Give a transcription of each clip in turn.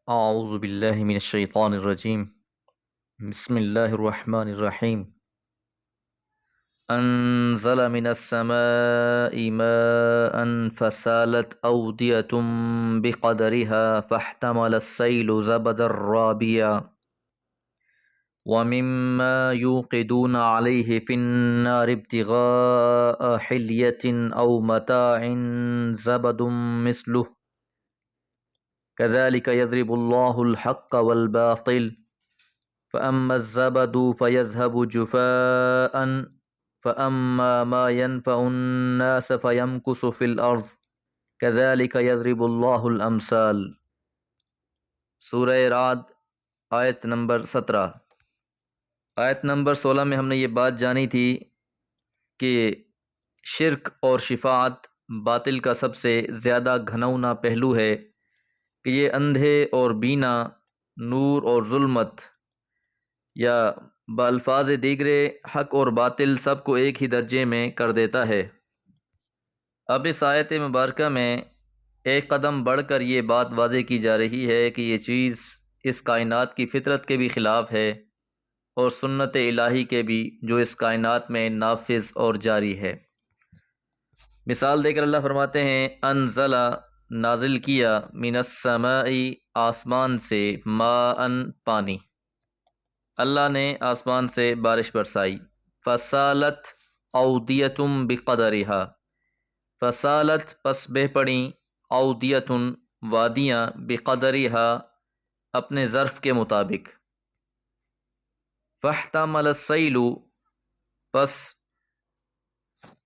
أعوذ بالله من الشيطان الرجيم. بسم الله الرحمن الرحيم. أنزل من السماء ماء فسالت أودية بقدرها فاحتمل السيل زبدا رابيا ومما يوقدون عليه في النار ابتغاء حلية أو متاع زبد مثله كذلك يضرب الله الحق والباطل فأما الزبد فيذهب جفاء فأما ما ينفع الناس فيمكث في الأرض كذلك يضرب الله الأمثال۔ سورہ رعد آیت نمبر 17۔ آیت نمبر 16 میں ہم نے یہ بات جانی تھی کہ شرک اور شفاعت باطل کا سب سے زیادہ گھناؤنا پہلو ہے کہ یہ اندھے اور بینا، نور اور ظلمت، یا بالفاظ دیگرے حق اور باطل سب کو ایک ہی درجے میں کر دیتا ہے۔ اب اس آیت مبارکہ میں ایک قدم بڑھ کر یہ بات واضح کی جا رہی ہے کہ یہ چیز اس کائنات کی فطرت کے بھی خلاف ہے اور سنت الہی کے بھی، جو اس کائنات میں نافذ اور جاری ہے۔ مثال دے کر اللہ فرماتے ہیں انزل، نازل کیا، من السماء، آسمان سے، ماء، پانی، اللہ نے آسمان سے بارش برسائی۔ فسالت اودیتم بقدرہا، فسالت پس بہ پڑیں، اودیتن وادیاں، بقدرہا اپنے ظرف کے مطابق۔ فاحتمل السیل پس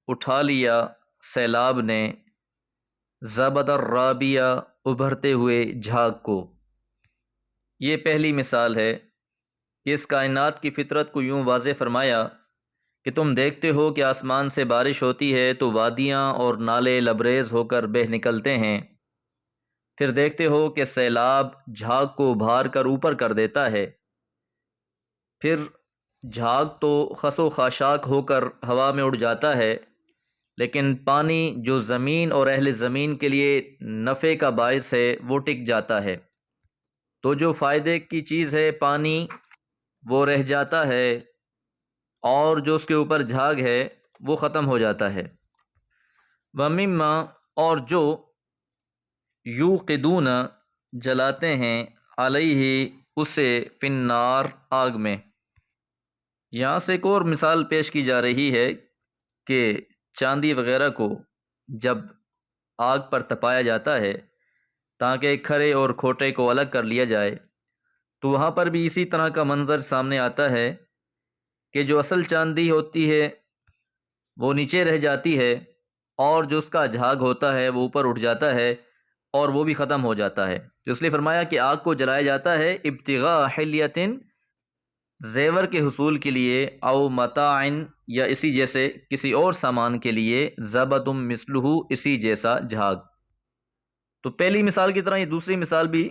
اٹھا لیا سیلاب نے، زبد الرابیہ ابھرتے ہوئے جھاگ کو۔ یہ پہلی مثال ہے کہ اس کائنات کی فطرت کو یوں واضح فرمایا کہ تم دیکھتے ہو کہ آسمان سے بارش ہوتی ہے تو وادیاں اور نالے لبریز ہو کر بہہ نکلتے ہیں، پھر دیکھتے ہو کہ سیلاب جھاگ کو ابھار کر اوپر کر دیتا ہے، پھر جھاگ تو خس و خاشاک ہو کر ہوا میں اڑ جاتا ہے، لیکن پانی جو زمین اور اہل زمین کے لیے نفع کا باعث ہے وہ ٹک جاتا ہے۔ تو جو فائدے کی چیز ہے پانی، وہ رہ جاتا ہے، اور جو اس کے اوپر جھاگ ہے وہ ختم ہو جاتا ہے۔ وَمِمَّا، اور جو، یوقدون جلاتے ہیں، علیہ اسے، فی النار آگ میں۔ یہاں سے ایک اور مثال پیش کی جا رہی ہے کہ چاندی وغیرہ کو جب آگ پر تپایا جاتا ہے تاکہ کھرے اور کھوٹے کو الگ کر لیا جائے، تو وہاں پر بھی اسی طرح کا منظر سامنے آتا ہے کہ جو اصل چاندی ہوتی ہے وہ نیچے رہ جاتی ہے، اور جو اس کا جھاگ ہوتا ہے وہ اوپر اٹھ جاتا ہے اور وہ بھی ختم ہو جاتا ہے۔ تو اس لیے فرمایا کہ آگ کو جلایا جاتا ہے ابتغاء حلیۃ، زیور کے حصول کے لیے، او متاع، یا اسی جیسے کسی اور سامان کے لیے، زبد مثلہ، اسی جیسا جھاگ۔ تو پہلی مثال کی طرح یہ دوسری مثال بھی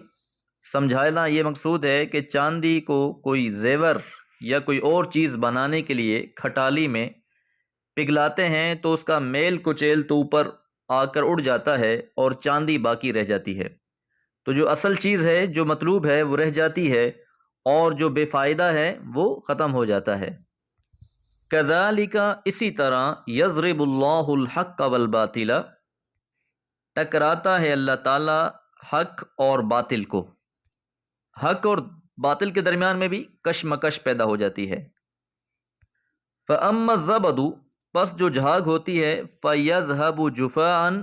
سمجھانا یہ مقصود ہے کہ چاندی کو کوئی زیور یا کوئی اور چیز بنانے کے لیے کھٹالی میں پگھلاتے ہیں تو اس کا میل کچیل تو اوپر آ کر اڑ جاتا ہے اور چاندی باقی رہ جاتی ہے۔ تو جو اصل چیز ہے، جو مطلوب ہے، وہ رہ جاتی ہے، اور جو بے فائدہ ہے وہ ختم ہو جاتا ہے۔ کذالک، اسی طرح، یضرب اللہ الحق والباطل، ٹکراتا ہے اللہ تعالی حق اور باطل کو۔ حق اور باطل کے درمیان میں بھی کشمکش پیدا ہو جاتی ہے۔ فَأَمَّا الزَّبَدُ، پس جو جھاگ ہوتی ہے، فَيَذْهَبُ جُفَاءً،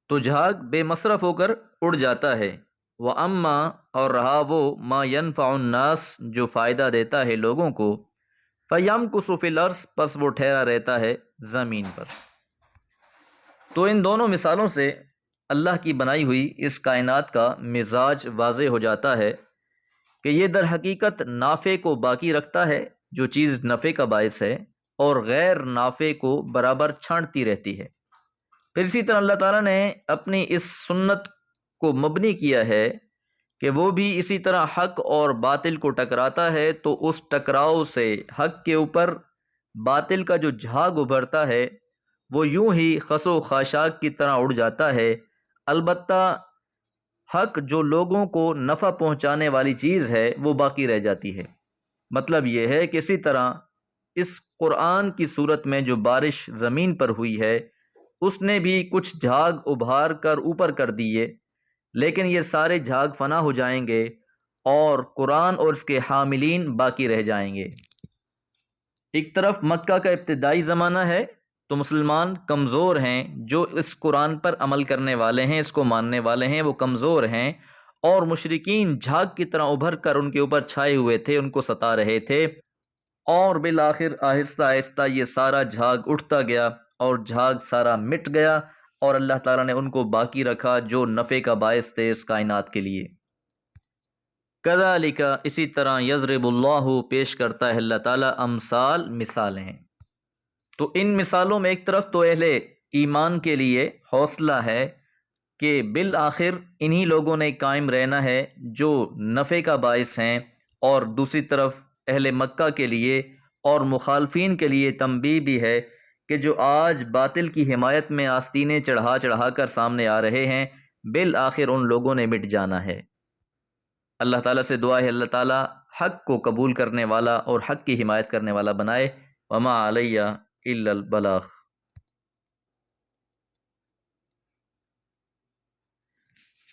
تو جھاگ بے مصرف ہو کر اڑ جاتا ہے۔ وَأَمَّا، اور رہا وہ، مَا يَنفَعُ النَّاسَ، جو فائدہ دیتا ہے لوگوں کو، فَيَمْكُثُ فِي الْأَرْضِ، پس وہ ٹھہرا رہتا ہے زمین پر۔ تو ان دونوں مثالوں سے اللہ کی بنائی ہوئی اس کائنات کا مزاج واضح ہو جاتا ہے کہ یہ در حقیقت نافع کو باقی رکھتا ہے، جو چیز نفع کا باعث ہے، اور غیر نافع کو برابر چھانٹتی رہتی ہے۔ پھر اسی طرح اللہ تعالیٰ نے اپنی اس سنت کو مبنی کیا ہے کہ وہ بھی اسی طرح حق اور باطل کو ٹکراتا ہے، تو اس ٹکراؤ سے حق کے اوپر باطل کا جو جھاگ ابھرتا ہے وہ یوں ہی خس و خاشاک کی طرح اڑ جاتا ہے۔ البتہ حق جو لوگوں کو نفع پہنچانے والی چیز ہے وہ باقی رہ جاتی ہے۔ مطلب یہ ہے کہ اسی طرح اس قرآن کی صورت میں جو بارش زمین پر ہوئی ہے اس نے بھی کچھ جھاگ ابھار کر اوپر کر دیے، لیکن یہ سارے جھاگ فنا ہو جائیں گے اور قرآن اور اس کے حاملین باقی رہ جائیں گے۔ ایک طرف مکہ کا ابتدائی زمانہ ہے تو مسلمان کمزور ہیں، جو اس قرآن پر عمل کرنے والے ہیں، اس کو ماننے والے ہیں، وہ کمزور ہیں، اور مشرکین جھاگ کی طرح ابھر کر ان کے اوپر چھائے ہوئے تھے، ان کو ستا رہے تھے، اور بالآخر آہستہ آہستہ یہ سارا جھاگ اٹھتا گیا اور جھاگ سارا مٹ گیا، اور اللہ تعالیٰ نے ان کو باقی رکھا جو نفع کا باعث تھے اس کائنات کے لیے۔ کذالک، اسی طرح یضرب اللہ، پیش کرتا ہے اللہ تعالیٰ، امثال، مثالیں۔ تو ان مثالوں میں ایک طرف تو اہل ایمان کے لیے حوصلہ ہے کہ بالآخر انہی لوگوں نے قائم رہنا ہے جو نفع کا باعث ہیں، اور دوسری طرف اہل مکہ کے لیے اور مخالفین کے لیے تنبیہ بھی ہے کہ جو آج باطل کی حمایت میں آستینیں چڑھا چڑھا کر سامنے آ رہے ہیں، بالآخر ان لوگوں نے مٹ جانا ہے۔ اللہ تعالیٰ سے دعا ہے اللہ تعالیٰ حق کو قبول کرنے والا اور حق کی حمایت کرنے والا بنائے۔ وما علیہ الا البلاغ۔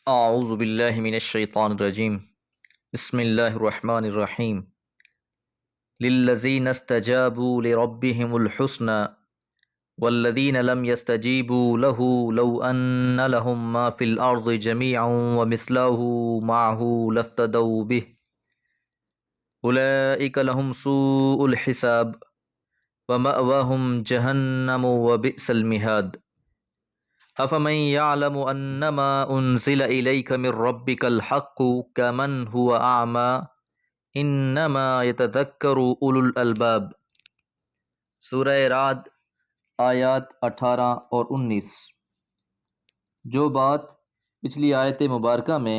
اعوذ باللہ من الشیطان الرجیم، بسم اللہ الرحمن الرحیم۔ للذین استجابوا لربهم الحسنى والذین لم يستجیبوا له لو ان لهم ما في الارض جميعا ومثله معه لافتدوا به اولئک لهم سوء الحساب ومأواهم جہنم وبئس المہاد۔ افمن يعلم انما انزل الیک من ربک الحق کمن هو اعمی انما یتذکر اولو الالباب۔ سورہ رعد آیات 18 اور 19۔ جو بات پچھلی آیت مبارکہ میں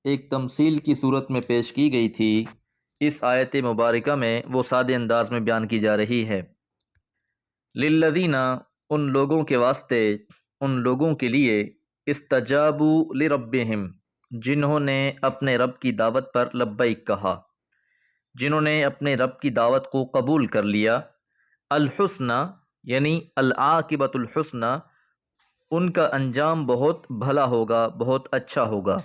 ایک تمثیل کی صورت میں پیش کی گئی تھی، اس آیت مبارکہ میں وہ سادے انداز میں بیان کی جا رہی ہے۔ للذین، ان لوگوں کے واسطے، ان لوگوں کے لیے، استجابوا لربہم، جنہوں نے اپنے رب کی دعوت پر لبیک کہا، جنہوں نے اپنے رب کی دعوت کو قبول کر لیا، الحسنہ یعنی العاقبۃ الحسنہ، ان کا انجام بہت بھلا ہوگا، بہت اچھا ہوگا۔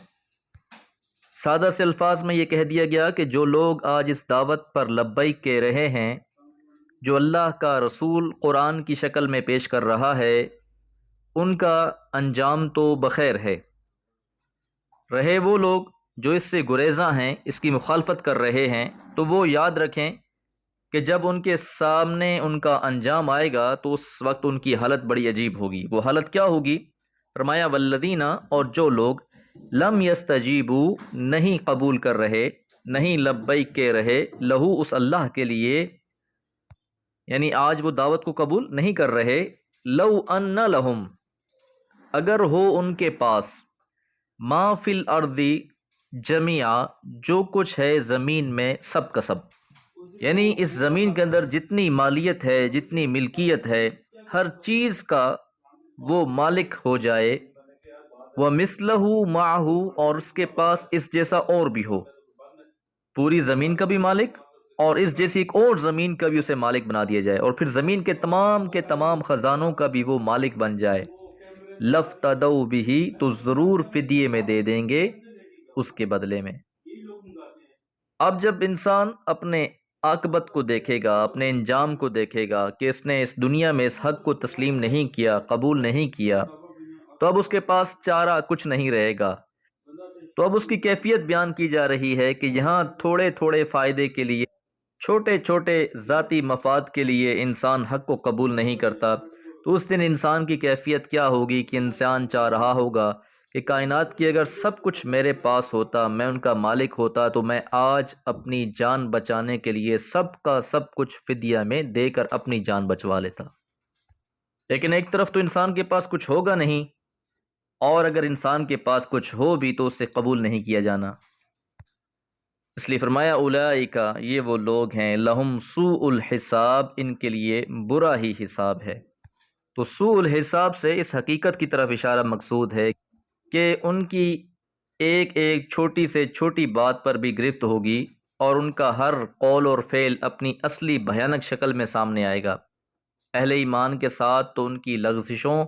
سادہ سے الفاظ میں یہ کہہ دیا گیا کہ جو لوگ آج اس دعوت پر لبیک کہہ رہے ہیں، جو اللہ کا رسول قرآن کی شکل میں پیش کر رہا ہے، ان کا انجام تو بخیر ہے۔ رہے وہ لوگ جو اس سے گریزاں ہیں، اس کی مخالفت کر رہے ہیں، تو وہ یاد رکھیں کہ جب ان کے سامنے ان کا انجام آئے گا تو اس وقت ان کی حالت بڑی عجیب ہوگی۔ وہ حالت کیا ہوگی؟ فرمایا والذین، اور جو لوگ لم یستجیبوا، نہیں قبول کر رہے، نہیں لبیک کہہ رہے، لہو، اس اللہ کے لیے، یعنی آج وہ دعوت کو قبول نہیں کر رہے، لو ان لہم، اگر ہو ان کے پاس، ما فی الارض جمیعا، جو کچھ ہے زمین میں سب کا سب، یعنی اس زمین کے اندر جتنی مالیت ہے، جتنی ملکیت ہے، ہر چیز کا وہ مالک ہو جائے، وَمِثْلَهُ مَعَهُ، اور اس کے پاس اس جیسا اور بھی ہو، پوری زمین کا بھی مالک اور اس جیسی ایک اور زمین کا بھی اسے مالک بنا دیا جائے، اور پھر زمین کے تمام خزانوں کا بھی وہ مالک بن جائے، لَفْتَدَوْا بِهِ، تو ضرور فدیے میں دے دیں گے اس کے بدلے میں۔ اب جب انسان اپنے عاقبت کو دیکھے گا، اپنے انجام کو دیکھے گا کہ اس نے اس دنیا میں اس حق کو تسلیم نہیں کیا، قبول نہیں کیا، تو اب اس کے پاس چارہ کچھ نہیں رہے گا۔ تو اب اس کی کیفیت بیان کی جا رہی ہے کہ یہاں تھوڑے تھوڑے فائدے کے لیے، چھوٹے چھوٹے ذاتی مفاد کے لیے انسان حق کو قبول نہیں کرتا، تو اس دن انسان کی کیفیت کیا ہوگی کہ انسان چاہ رہا ہوگا کہ کائنات کی اگر سب کچھ میرے پاس ہوتا، میں ان کا مالک ہوتا، تو میں آج اپنی جان بچانے کے لیے سب کا سب کچھ فدیہ میں دے کر اپنی جان بچوا لیتا۔ لیکن ایک طرف تو انسان کے پاس کچھ ہوگا نہیں، اور اگر انسان کے پاس کچھ ہو بھی تو اسے قبول نہیں کیا جانا۔ اس لیے فرمایا اولئک، یہ وہ لوگ ہیں، لہم سوء الحساب، ان کے لیے برا ہی حساب ہے۔ تو سوء الحساب سے اس حقیقت کی طرف اشارہ مقصود ہے کہ ان کی ایک ایک چھوٹی سے چھوٹی بات پر بھی گرفت ہوگی، اور ان کا ہر قول اور فعل اپنی اصلی بھیانک شکل میں سامنے آئے گا۔ اہل ایمان کے ساتھ تو ان کی لغزشوں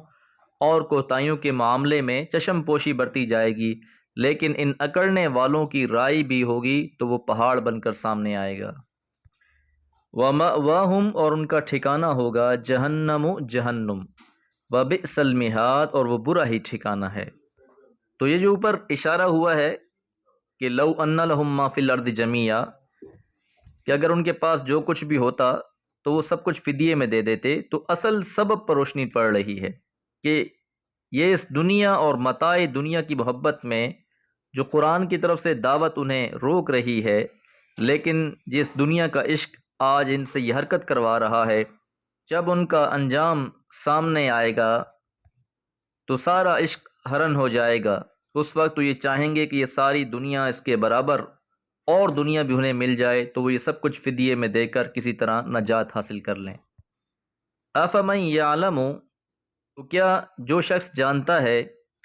اور کوتاہیوں کے معاملے میں چشم پوشی برتی جائے گی، لیکن ان اکڑنے والوں کی رائے بھی ہوگی تو وہ پہاڑ بن کر سامنے آئے گا۔ وَمَأْوَاهُمْ، اور ان کا ٹھکانہ ہوگا جہنم، جہنم، وَبِئْسَ الْمِہَادُ، اور وہ برا ہی ٹھکانہ ہے۔ تو یہ جو اوپر اشارہ ہوا ہے کہ لو ان لہم ما فی الارض جمیعا، کہ اگر ان کے پاس جو کچھ بھی ہوتا تو وہ سب کچھ فدیے میں دے دیتے، تو اصل سبب پر روشنی پڑ رہی ہے کہ یہ اس دنیا اور متاع دنیا کی محبت میں جو قرآن کی طرف سے دعوت انہیں روک رہی ہے، لیکن جس دنیا کا عشق آج ان سے یہ حرکت کروا رہا ہے، جب ان کا انجام سامنے آئے گا تو سارا عشق ہرن ہو جائے گا۔ اس وقت تو یہ چاہیں گے کہ یہ ساری دنیا اس کے برابر اور دنیا بھی انہیں مل جائے، تو وہ یہ سب کچھ فدیے میں دے کر کسی طرح نجات حاصل کر لیں۔ افمن یعلم، تو کیا جو شخص جانتا ہے،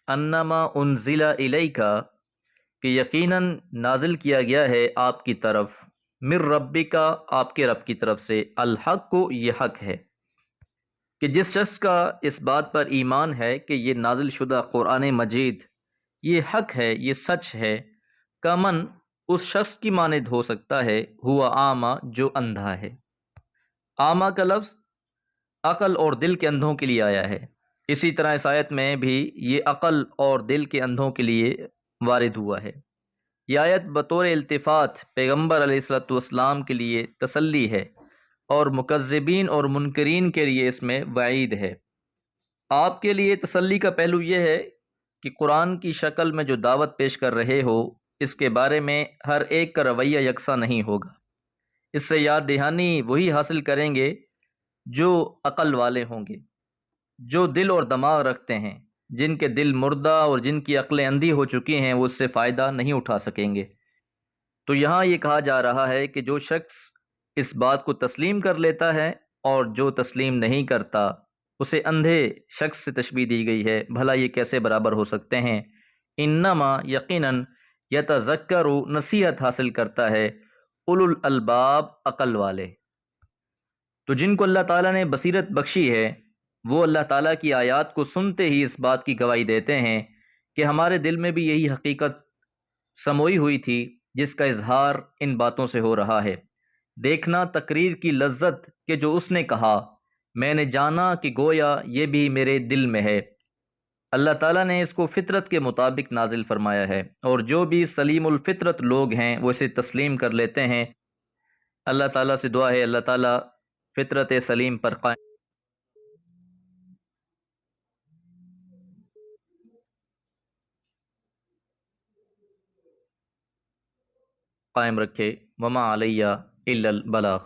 انما انزل الیک، کہ یقیناً نازل کیا گیا ہے آپ کی طرف، من ربک، آپ کے رب کی طرف سے، الحق کو، یہ حق ہے، کہ جس شخص کا اس بات پر ایمان ہے کہ یہ نازل شدہ قرآن مجید یہ حق ہے، یہ سچ ہے، کمن، اس شخص کی مانند ہو سکتا ہے، ہوا اعمیٰ، جو اندھا ہے۔ اعمیٰ کا لفظ عقل اور دل کے اندھوں کے لیے آیا ہے، اسی طرح اس آیت میں بھی یہ عقل اور دل کے اندھوں کے لیے وارد ہوا ہے۔ یہ آیت بطور التفات پیغمبر علیہ الصلوۃ والسلام کے لیے تسلی ہے، اور مکذبین اور منکرین کے لیے اس میں وعید ہے۔ آپ کے لیے تسلی کا پہلو یہ ہے کہ قرآن کی شکل میں جو دعوت پیش کر رہے ہو، اس کے بارے میں ہر ایک کا رویہ یکساں نہیں ہوگا۔ اس سے یاد دہانی وہی حاصل کریں گے جو عقل والے ہوں گے، جو دل اور دماغ رکھتے ہیں۔ جن کے دل مردہ اور جن کی عقلیں اندھی ہو چکی ہیں، وہ اس سے فائدہ نہیں اٹھا سکیں گے۔ تو یہاں یہ کہا جا رہا ہے کہ جو شخص اس بات کو تسلیم کر لیتا ہے اور جو تسلیم نہیں کرتا، اسے اندھے شخص سے تشبیہ دی گئی ہے۔ بھلا یہ کیسے برابر ہو سکتے ہیں؟ انما، یقیناً، یتذکر، نصیحت حاصل کرتا ہے، اولو الالباب، عقل والے۔ تو جن کو اللہ تعالیٰ نے بصیرت بخشی ہے، وہ اللہ تعالیٰ کی آیات کو سنتے ہی اس بات کی گواہی دیتے ہیں کہ ہمارے دل میں بھی یہی حقیقت سموئی ہوئی تھی جس کا اظہار ان باتوں سے ہو رہا ہے۔ دیکھنا تقریر کی لذت کہ جو اس نے کہا، میں نے جانا کہ گویا یہ بھی میرے دل میں ہے۔ اللہ تعالیٰ نے اس کو فطرت کے مطابق نازل فرمایا ہے، اور جو بھی سلیم الفطرت لوگ ہیں وہ اسے تسلیم کر لیتے ہیں۔ اللہ تعالیٰ سے دعا ہے اللہ تعالیٰ فطرت سلیم پر قائم رکھے۔ وما علیہ الا البلاغ۔